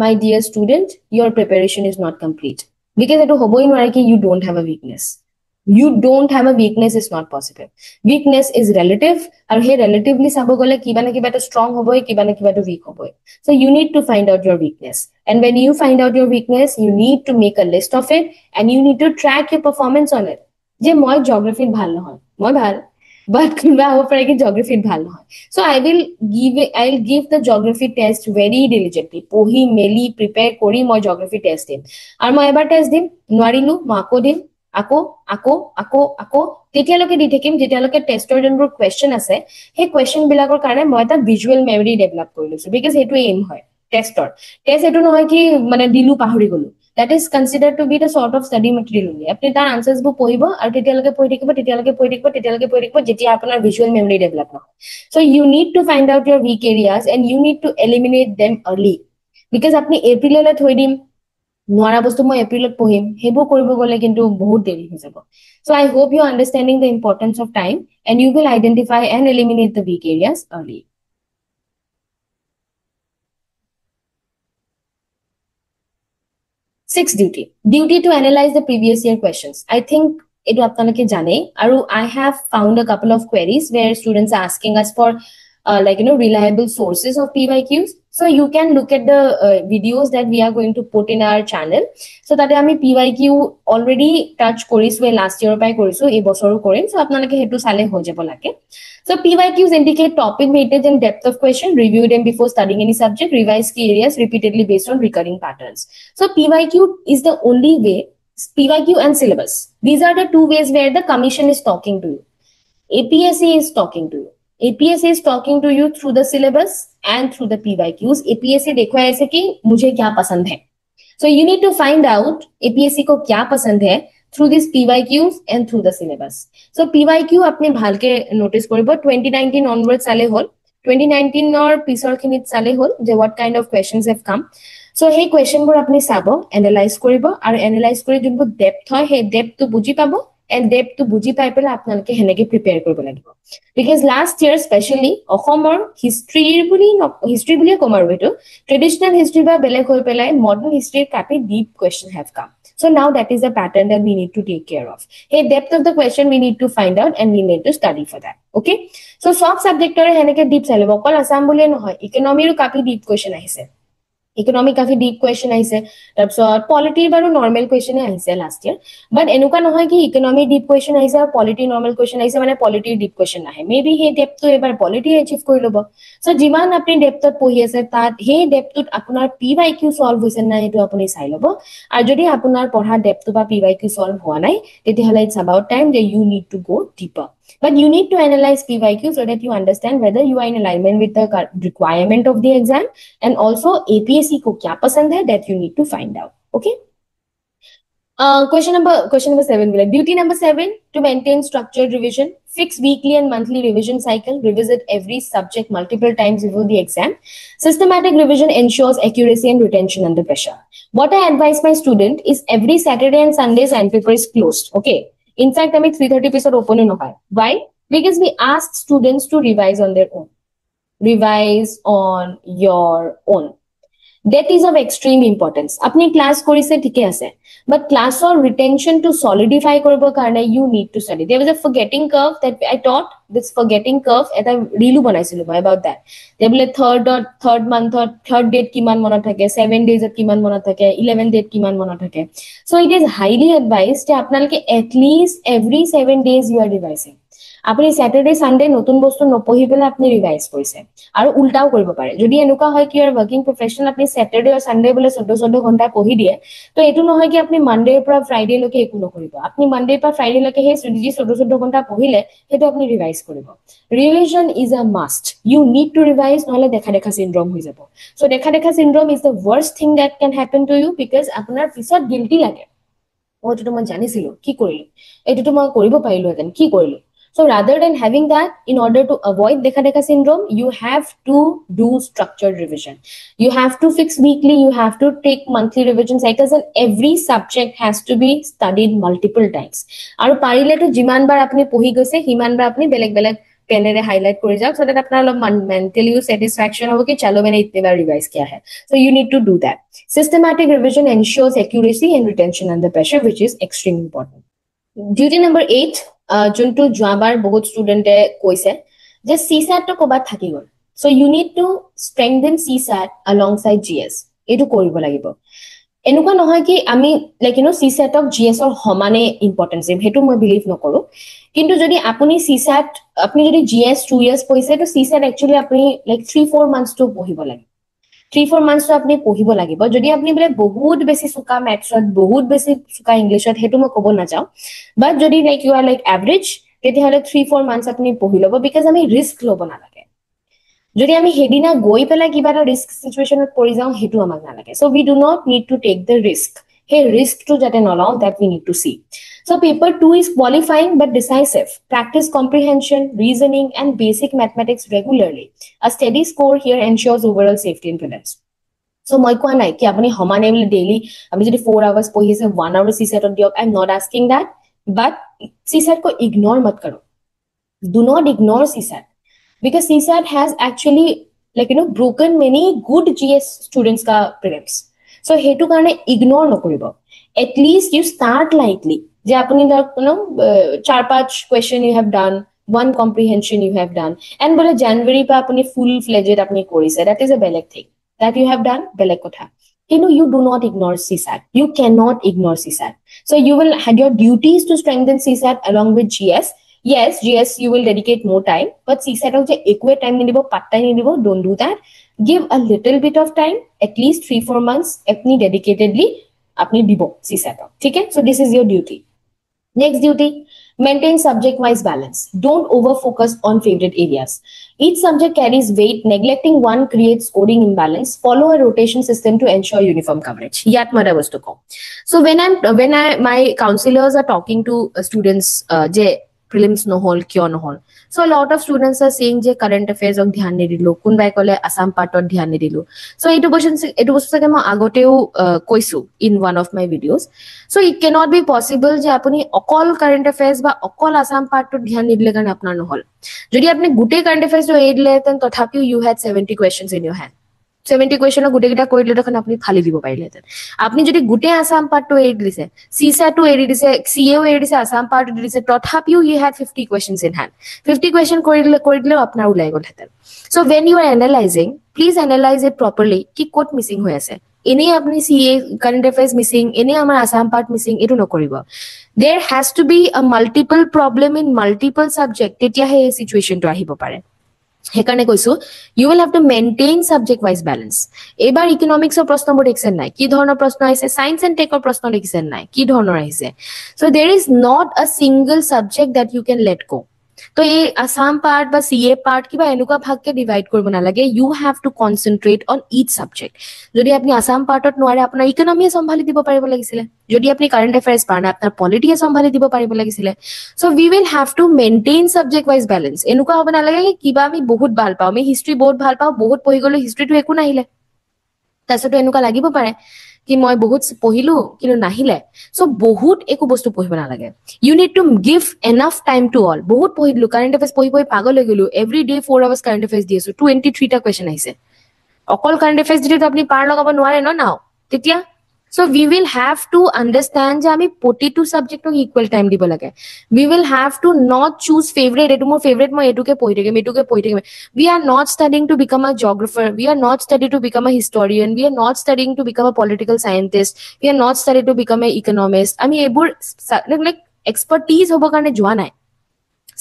my dear student, your preparation is not complete, because eto hoboi nware ki you don't have a weakness. You don't have a weakness is not possible. Weakness is relative, and here relatively sabo gole kiba na kiba to strong hoboi, kiba na kiba to weak hoboi. So you need to find out your weakness, and when you find out your weakness, you need to make a list of it, and you need to track your performance on it. Je moi geography bhal nohoy, moi bhal, but kiba hobo pare ki geography bhal nohoy. So I'll give the geography test very diligently. Pohi meli prepare kori moi geography test dim, ar moi ebar test dim nwarilu mako dim ako তেতিয়ালৈকে দি থাকিম যেতিয়ালৈকে টেষ্টৰ যোনবোৰ question আছে সেই question বিলাকৰ কাৰণে মই এটা ভিজুৱেল মেমৰি ডেভেলপ কৰি লৈছো, বিকজ সেইটো এম হয় টেষ্ট এটো নহয় কি মানে দিলু পাহৰি গলো. That is considered to be the sort of study material only. আপনি তাৰ আনসাৰস বু পঢ়িব আৰু তেতিয়ালৈকে পঢ়ি থাকিব যেতিয়া আপোনাৰ ভিজুৱেল মেমৰি ডেভেলপ নহয়. So you need to find out your weak areas and you need to eliminate them early, because আপনি এপ্ৰিললৈ থৈ দিম নোৱাৰা বস্তু মই এপ্ৰিলত পঢ়িম হেবো কৰিব গলে কিন্তু বহুত দেৰি হৈ যাব. So I hope you are understanding the importance of time and you will identify and eliminate the weak areas early. Sixth duty to analyze the previous year questions. I think etu apnaloke jane, aru I have found a couple of queries where students are asking us for like you know, reliable sources of PYQs. So you can look at the videos that we are going to put in our channel. So that ami PYQ already touch korisu last year pai korisu ei bosoru korim. So apnaloke hetu sale ho jabo lage. So PYQs indicate topic weightage and depth of question. Review them before studying any subject. Revise key areas repeatedly based on recurring patterns. So PYQ is the only way. PYQ and syllabus, these are the two ways where the commission is talking to you. APSC is talking to you. APSC is talking to you through the syllabus and through the PYQs. APSC देखो ऐसे कि मुझे क्या पसंद है. So you need to find out APSC को क्या पसंद है through these PYQs and through the syllabus. So PYQ अपने ভালকে notice करिব. 2019 onwards साले होल, 2019 और पिছৰ খিনিত साले होल যে what kind of questions have come. So hey question বোৰ আপনি চাবো, analyze কৰিব, আৰু analyze কৰি যোনবোৰ depth হয় সেই depth to বুজি পাবো, and depth to বুজি পাই পেলাই আপোনালোকে হেনেকে prepare কৰিব লাগিব. Because last year especially অসমৰ history বুলি কমাৰ হেতু traditional history বা বেলেগ হৈ পেলাই modern history কাপি deep question have come. So now that is the pattern that we need to take care of. Hey, depth of the question we need to find out and we need to study for that. Okay, so soft subject হেনেকে deep চালিব, অকল আসাম বুলিয়ে নহয়, economy ৰো কাপি deep question আহিছে. Economic কাফি deep question আহিছে তাৰপিছত পলিটিৰ বাৰু normal কোয়েশ্চনে আহিছে লাষ্ট ইয়াৰ বাট এনেকুৱা নহয় কি ইকোনমি ডিপ কোয়েশ্চন আহিছে আৰু পলিটি নৰ্মেল কোয়েশ্চন আহিছে মানে পলিটিৰ ডিপ কোয়েশ্চন নাহে মেবি সেই ডেপটো এবাৰ পলিটি এচিভ কৰি ল'ব সো যিমান আপুনি ডেপটত পঢ়ি আছে তাত সেই ডেপটোত আপোনাৰ PYQ সলভ হৈছে নাই সেইটো আপুনি চাই ল'ব আৰু যদি আপোনাৰ পঢ়া ডেপটো বা PYQ সলভ হোৱা নাই তেতিয়াহ'লে it's about time that you need to go deeper. But you need to analyze PYQ so that you understand whether you are in alignment with the requirement of the exam and also APSC को क्या पसंद है that you need to find out. Okay. Question number 7. Duty number 7 to maintain structured revision, fix weekly and monthly revision cycle, revisit every subject multiple times before the exam. Systematic revision ensures accuracy and retention under pressure. What I advise my student is every Saturday and Sundays and paper is closed. Okay. In fact, I make 3:30 episode open in Ohio. Why? Because we ask students to revise on their own. Revise on your own. That is of extreme importance. Apni class korise thike ase, but class or retention to solidify korbo karone you need to study. There was a forgetting curve that I taught. This forgetting curve eta reelu banaisilu about that. There will third month or third date kiman monot thake, 7 days at kiman monot thake, 11th date kiman monot thake. So it is highly advised that apnaloke at least every 7 days you are revising. আপুনি স্যাটাৰডে Sunday নতুন বস্তু নপঢ়ি পেলাই আপুনি revise কৰিছে আৰু উল্টাও কৰিব পাৰে যদি এনেকুৱা হয় কি আৰু ওয়াৰ্কিং প্ৰফেশনাল আপুনি স্যাটাৰডে আৰু সানডে বলে 14 ঘন্টা পঢ়ি দিয়ে তো এটো নহয় কি আপুনি মানডেৰ পৰা ফ্ৰাইডে লৈকে একো নকৰিব আপুনি মানডেৰ পৰা ফ্ৰাইডে লৈকে হে যদি 14 ঘন্টা পঢ়িলে হেটো আপুনি ৰিভাইজ কৰিব revision is a must you need to revise নহলে দেখা দেখা সিনড্ৰোম হৈ যাব সো দেখা দেখা syndrome is the worst thing that can happen to you because আপোনাৰ পিছত গিল্টি লাগে ওটো মই জানিছিলো কি কৰিলো এটো মই কৰিব পাৰিলো হেতেন কি কৰিলো. So rather than having that, in order to avoid dekha dekha syndrome, you have to do structured revision. You have to fix weekly, you have to take monthly revision cycles, and every subject has to be studied multiple times. Aru parile to jiman bar apni pohi goise, himan bar apni beleg beleg penere highlight kore jaok, so that apnar log mentally satisfaction hobo ki chalo maine itne bar revise kiya hai. So you need to do that. Systematic revision ensures accuracy and retention under pressure, which is extremely important. Duty number 8. যোনটো যোৱাবাৰ বহুত ষ্টুডেন্টে কৈছে যে CSAT তো কবাত থাকি গল so you need to strengthen CSAT alongside GS এটো কৰিব লাগিব এনেকুৱা নহয় কি আমি লাইক CSAT অফ GS অৰ সমানে ইম্পৰ্টেন্স দিম হেতু মই বিলিভ নকৰো কিন্তু যদি আপুনি CSAT আপুনি যদি GS 2 ইয়ার্স পঢ়িছে তো CSAT একচুয়ালি আপুনি লাইক 3-4 মান্থস তো পঢ়িব লাগে 3-4 মান্থস তো আপনি পঢ়িব লাগিব যদি আপনি বলে বহুত বেছি সুকা ম্যাথছত বহুত বেছি সুকা ইংলিশত হেতু মই কব না যাও বাট যদি like you are like average তেতিয়াহলে 3-4 মান্থস আপনি পঢ়ি লব বিকজ আমি রিস্ক লব না লাগে যদি আমি হেদিনা গৈ পেলা কিবা এটা রিস্ক সিচুয়েশনত পৰি যাও হেতু আমাক না লাগে so we do not need to take the risk হে রিস্ক টু যাতে নলাও that we need to see So paper 2 is qualifying but decisive. Practice comprehension, reasoning and basic mathematics regularly. A steady score here ensures overall safety and prudence. So moi koa nai ki apni homane daily ami jodi 4 hours pohise 1 hour CSAT on diok. I'm not asking that, but CSAT ko ignore mat karo. Do not ignore CSAT because CSAT has actually broken many good GS students ka prelims. So hetu karone ignore nokoribo. At least you start lightly. যে আপনি চার পাঁচ question you have done one comprehension you have done and bole January pa apni full fledged apni korise that is a beleg thing that you have done beleg kotha you do not ignore CSAT you cannot ignore CSAT so you will have your duties to strengthen CSAT along with GS yes GS you will dedicate more time but CSAT ok je equal time ni dibo part time ni dibo don't do that give a little bit of time at least 3-4 months apni dedicatedly apni dibo CSAT theek hai so this is your duty. Next duty, maintain subject-wise balance. Don't over-focus on favorite areas. Each subject carries weight. Neglecting one creates scoring imbalance. Follow a rotation system to ensure uniform coverage. Yat mara vastu ko. So when my counselors are talking to students, je prelims no hol, kyo no hol. So a lot of students are saying je current affairs ok dhyan nedilu, kunbai kole Assam part or dhyan nedilu. So etu bostu sage ma agoteu koisu in one of my videos. So it cannot be possible je apuni okol current affairs ba okol Assam part to dhyan nidile karone apnar no hol. Jodi apni gute current affairs to aid le then tothapiu you had 70 questions in your hand. 70 কুৱেশ্যনৰ গোটেইকেইটা কৰি দিলে তখন আপুনি ফালি দিব পাৰিলেহেঁতেন আপুনি যদি গোটেই আসাম পাৰ্টটো এৰি দিছে সিসাটো এৰি দিছে সিএও এৰি দিছে আসাম পাৰ্টটো এৰি দিছে তথাপিও he had 50 questions in hand 50 question কৰি দিলে আপোনাৰ ওলাই গ'লহেঁতেন so when you are analyzing please analyze it properly কি ক'ত মিসিং হৈ আছে এনে আপুনি সিএ কারেন্ট অ্যাফেয়ার্স মিসিং এনে আমাৰ আসাম পাৰ্ট মিসিং এটো নকৰিব there has to be a multiple problem in multiple subject তেতিয়াহে এই সিচুৱেচনটো আহিব পাৰে হেকাৰণে কৈছো you will have to maintain subject wise balance এবাৰ ইকোনমিক্সৰ প্ৰশ্নবোৰ দেখিছেন নাই কি ধৰণৰ প্ৰশ্ন আহিছে সায়েন্স এন্ড টেকৰ প্ৰশ্ন দেখিছেন নাই কি ধৰণৰ আহিছে so there is not a single subject that you can let go তো এই আসাম পাৰ্ট বা সিএ পাৰ্ট কিবা এনেকুৱা ভাগকে ডিভাইড কৰিব নালাগে you have to concentrate on each subject যদি আপনি আসাম পাৰ্টত নোৱাৰে আপোনাৰ ইকোনমিয়ে সম্ভালি দিব পাৰিব লাগিছিল যদি আপনি কাৰেন্ট অ্যাফেয়াৰ্স পাৰ না আপোনাৰ পলিটিয়ে সম্ভালি দিব পাৰিব লাগিছিল so we will have to maintain subject wise balance এনেকুৱা হ'ব নালাগে কি কিবা আমি বহুত ভাল পাওঁ আমি হিষ্ট্ৰী বহুত ভাল পাওঁ বহুত পঢ়ি গলো হিষ্ট্ৰীটো একো নাহিলে তাৰছতো এনেকুৱা লাগিব পাৰে কি মই বহুত পঢ়িলো কিন্তু নাহিলে সো বহুত একো বস্তু পঢ়িব নালাগে you need to give enough time to all বহুত পঢ়িলো কারেন্ট অ্যাফেয়ার্স পঢ়ি পাগল হৈ গলো every day 4 hours current affairs দি আছো 23 টা কোয়েশ্চন আহিছে অকল কারেন্ট অ্যাফেয়ার্স যদি আপনি পাৰ লগাব নোৱাৰে নাও তেতিয়া so we will have to understand যে আমি প্ৰতিটো সাবজেক্টক ইকুয়াল টাইম দিব লাগে we will have to not choose favorite এটো মোৰ favorite মই এটুকে পঢ়ি থাকিম we are not studying to become a geographer we are not studying to become a historian we are not studying to become a political scientist we are not studying to become an economist আমি এবোৰ like expertise হ'ব কাৰণে যোৱা নাই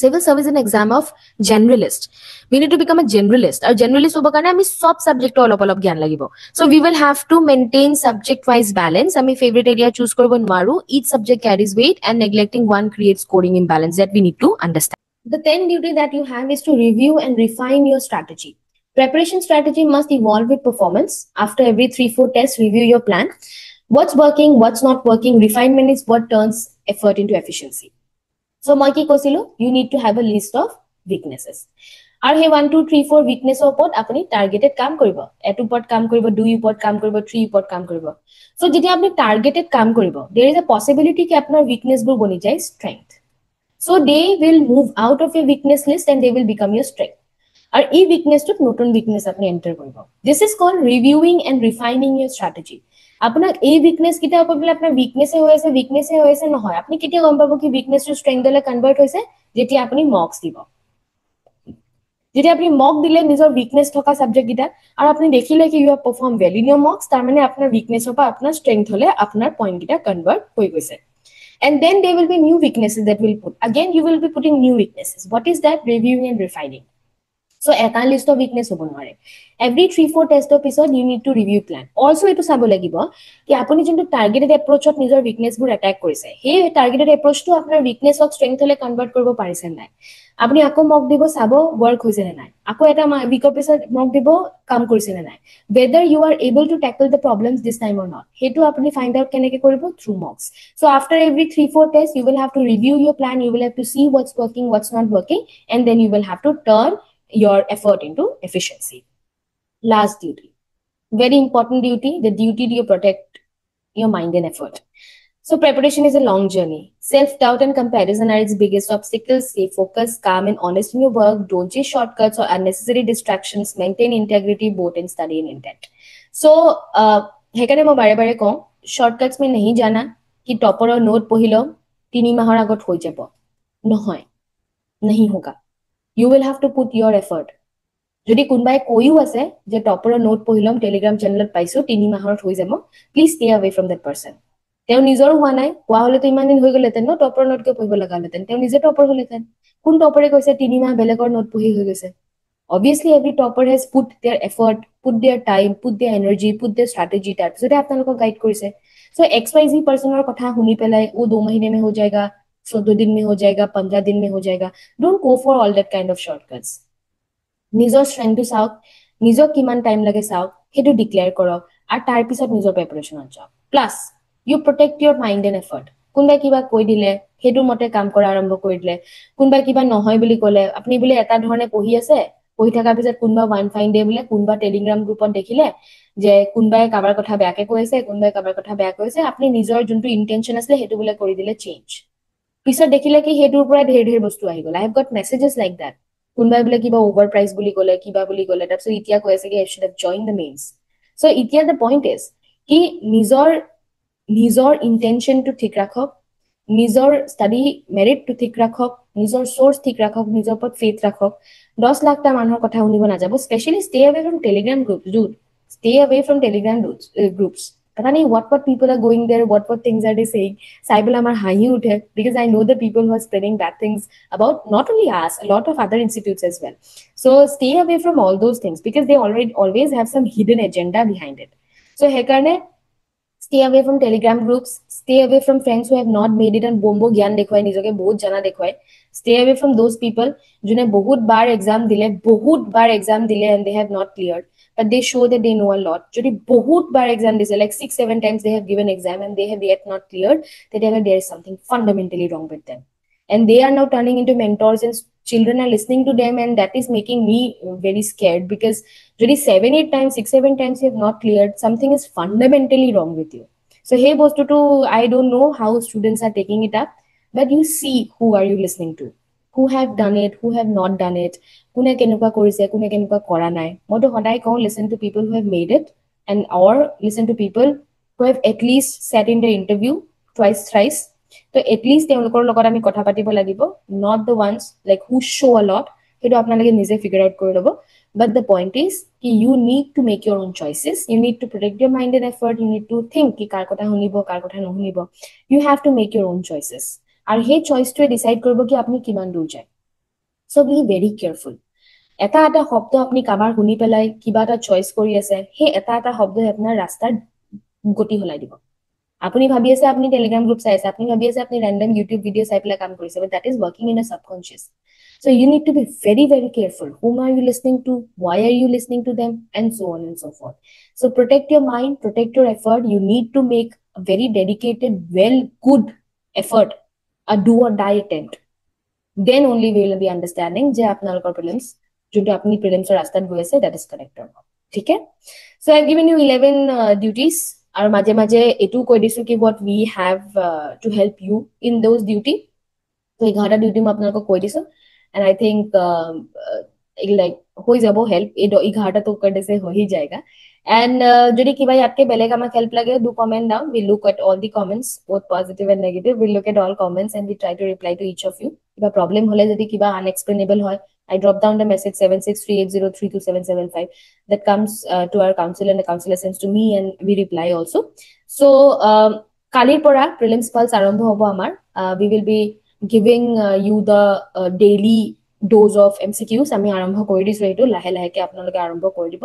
civil service is an exam of generalist we need to become a generalist আৰু generalist হ'ব কাৰণে আমি সব সাবজেক্ট অলপ জ্ঞান লাগিব so we will have to maintain subject wise balance আমি favorite area choose কৰিব নোৱাৰো each subject carries weight and neglecting one creates scoring imbalance that we need to understand the 10th duty that you have is to review and refine your strategy preparation strategy must evolve with performance after every 3-4 tests review your plan what's working what's not working refinement is what turns effort into efficiency so মই কি কৈছিলো you need to have a list of weaknesses আৰু হে 1 2 3 4 weakness ওপৰত আপুনি targeted কাম কৰিব এটো ওপৰত কাম কৰিব 2 ওপৰত কাম কৰিব 3 ওপৰত কাম কৰিব সো যেতিয়া আপুনি টাৰ্গেটেড কাম কৰিব there is a possibility কি আপোনাৰ weakness বোৰ বনি যায় strength so they will move out of your weakness list and they will become your strength আৰু এই weakness টোত নতুন weakness আপুনি এন্টাৰ কৰিব this is called reviewing and refining your strategy আপোনাক এই weakness কিটা ওপৰত বলে আপোনাৰ weakness হৈ আছে নহয় আপুনি কেতিয়া গম পাব কি weakness টো strength লৈ কনভাৰ্ট হৈছে যেতিয়া আপুনি মক্স দিব যেতিয়া আপনি মক দিলে নিজৰ weakness থকা সাবজেক্ট কিটা আৰু আপনি দেখিলে কি you have performed well in your mocks তাৰ মানে আপোনাৰ weakness পৰা আপোনাৰ strength হলে আপোনাৰ পইণ্ট কিটা কনভাৰ্ট হৈ গৈছে and then there will be new weaknesses that will put again you will be putting new weaknesses what is that reviewing and refining so এটা list of weakness হ'ব নোৱাৰে every 3-4 test of episode you need to review plan also এটো চাব লাগিব কি আপুনি যোনটো targeted এপ্ৰোচত নিজৰ weakness বোৰ অ্যাটাক কৰিছে হে টাৰ্গেটেড এপ্ৰোচটো আপোনাৰ weakness অফ strength হলে কনভাৰ্ট কৰিব পাৰিছে নাই আপুনি আকৌ মক দিব চাব ওয়াৰ্ক হৈছে নে নাই আকৌ এটা উইকৰ পিছত মক দিব কাম কৰিছে নে নাই whether you are able to tackle the problems this time or not হেতু আপুনি ফাইন্ড আউট কেনেকে কৰিব through mocks so after every 3-4 tests you will have to review your plan you will have to see what's working what's not working and then you will have to turn your effort into efficiency last duty very important duty the duty to protect your mind and effort so preparation is a long journey self-doubt and comparison are its biggest obstacles stay focused calm and honest in your work don't chase shortcuts or unnecessary distractions maintain integrity both in study and intent so হেকানে মই বাৰে বাৰে কওঁ shortcuts में नहीं जाना कि topper और note পঢ়িলো 3 মাহৰ আগত হৈ যাব নহয় नहीं होगा you will have to put your effort যদি কোনবাই কৈও আছে যে টপৰৰ নোট পঢ়িলম টেলিগ্ৰাম চেনেলত পাইছো 3 মাহত হৈ যাব please stay away from that person তেও নিজৰ হোৱা নাই কোৱা হলে তো ইমান দিন হৈ গলেতেন ন টপৰ নোট কে পঢ়িব লগা হলেতেন তেও নিজে টপৰ হলেতেন কোন টপৰে কৈছে 3 মাহ বেলেগৰ নোট পঢ়ি হৈ গৈছে obviously every topper has put their effort put their time put their energy put their strategy তাৰ পিছতে আপোনালোকক গাইড কৰিছে so xyz personৰ কথা শুনি পেলাই ও 2 মহিনে में हो जाएगा 14 दिन में हो जाएगा 15 दिन में हो जाएगा don't go for all that kind of shortcuts নিজৰ স্ট্ৰেংথটো চাওক নিজক কিমান টাইম লাগে চাওক হেতু ডিক্লেয়াৰ কৰক আৰু তাৰ পিছত নিজৰ প্ৰিপাৰেচনত যাওক plus you protect your mind and effort কোনবা কিবা কৈ দিলে হেতু মতে কাম কৰা আৰম্ভ কৰি দিলে কোনবা কিবা নহয় বুলি ক'লে আপুনি বুলি এটা ধৰণে পঢ়ি আছে পঢ়ি থাকাৰ পিছত কোনবা ওয়ান ফাইন ডে বুলি কোনবা টেলিগ্ৰাম গ্ৰুপত দেখিলে যে কোনবাই কাবাৰ কথা বেয়াকে কৈছে কোনবাই কাবাৰ কথা বেয়া কৈছে আপুনি নিজৰ যোনটো ইন্টেনশন আছে হেতু বুলি কৰি দিলে চেঞ্জ পিছত দেখিলে কি হেতুৰ পৰা ঢেৰ বস্তু আহি গল আই হ্যাভ গট মেসেजेस লাইক দ্যাট কোনবাই বলে কিবা ওভাৰ প্ৰাইস বুলি ক'লে কিবা বুলি ক'লে তাৰপিছত ইতিয়া কৈ আছে কি I should have join the mains So here the point is ki নিজৰ ইন্টেনশনটো ঠিক ৰাখক, নিজৰ ষ্টাডি মেৰিটটো ঠিক ৰাখক, নিজৰ সোৰ্স ঠিক ৰাখক, নিজৰ ওপৰত ফেথ ৰাখক। 10 লাখটা মানুহৰ কথা শুনিব নাযাব। Specially stay away from telegram groups, dude. Stay away from telegram groups. Pata nahi what people are going there, what things are they saying. Saibul amar hahi uthe because I know the people who are spreading bad things about not only us, a lot of other institutes as well. So stay away from all those things because they always have some hidden agenda behind it. So hekarne stay away from telegram groups, stay away from friends who have not made it and bombo gyan dekhwai nijoke bahut jana dekhwai. Stay away from those people june bahut bar exam dile and they have not cleared, but they show that they know a lot. Jodi bahut bar exam dise like 6-7 times they have given exam and they have yet not cleared, that there is something fundamentally wrong with them, and they are now turning into mentors and children are listening to them, and that is making me very scared because যদি 7-8 times 6-7 times you have not cleared, something is fundamentally wrong with you. So hey bostutu, I don't know how students are taking it up, but you see who are you listening to, who have done it, who have not done it, kune kenuka korise, kune kenuka kora nai. Moi to hodai kau listen to people who have made it, and or listen to people who have at least sat in the interview twice thrice. So at least তেওঁলোকৰ লগত আমি কথা পাতিব লাগিব, not the ones like who show a lot. সেইটো আপোনালোকে নিজে figure out কৰি ল'ব। But the point is ki you need to make your own choices, you need to protect your mind and effort, you need to think ki kar kotha hunibo kar kotha nohunibo. You have to make your own choices, ar he choice to decide koribo ki apni kiman dur jay. So be very careful. এটা এটা শব্দ আপনি কাবাৰ শুনি পেলাই কিবা এটা choice কৰি আছে, হে এটা এটা শব্দই আপোনাৰ ৰাস্তাৰ গতি হলাই দিব। আপুনি ভাবি আছে আপুনি টেলিগ্ৰাম গ্ৰুপ চাই আছে, আপুনি ভাবি আছে আপুনি ৰেন্ডম ইউটিউব ভিডিও চাই পেলাই কাম কৰিছে, but that is working in a subconscious. So you need to be very, very careful. Whom are you listening to? Why are you listening to them? And so on and so forth. So protect your mind, protect your effort. You need to make a very dedicated, good effort, a do or die attempt. Then only we will be understanding je apnalokor prelims, jonto apni prelims or rastat goi ase, that is correct or not. Okay? So I've given you 11 duties. Aru maje maje etu koi disu ki what we have to help you in those duty. So 11 duty ma apnalokor koi disu. And I think like ho jabo help e 11 to karte se ho hi jayega. And jodi kiba aapke beleg amak help lage, do comment down. We look at all the comments, both positive and negative. We look at all comments and we try to reply to each of you. Kiba problem hole jodi kiba unexplainable hoy, I drop down the message 7638032775 that comes to our council, and the counselor sends to me and we reply also. So kalir pora prelims pulse arambho hobo amar. We will be giving you the daily dose of MCQs. আমি আৰম্ভ কৰি দিছো, এইটো লাহে লাহেকে আপোনালোকে আৰম্ভ কৰি দিব।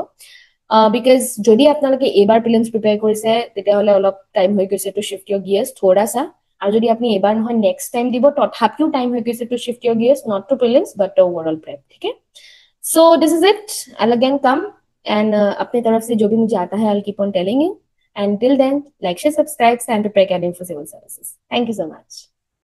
Because যদি আপোনালোকে এবাৰ প্ৰিলিমছ প্ৰিপেয়াৰ কৰিছে তেতিয়াহলে অলপ টাইম হৈ গৈছে টু শিফট ইয়োৰ গিয়াৰ্ছ থোড়া সা, আৰু যদি আপনি এবাৰ নহয় নেক্সট টাইম দিব তথাপিও টাইম হৈ গৈছে to shift your gears, not to prelims but to overall prep. ठीक है, so this is it. I'll again come and अपने तरफ से जो भी मुझे आता है I'll keep on telling you, and till then like share subscribe, stand to prepare academy for civil services. Thank you so much.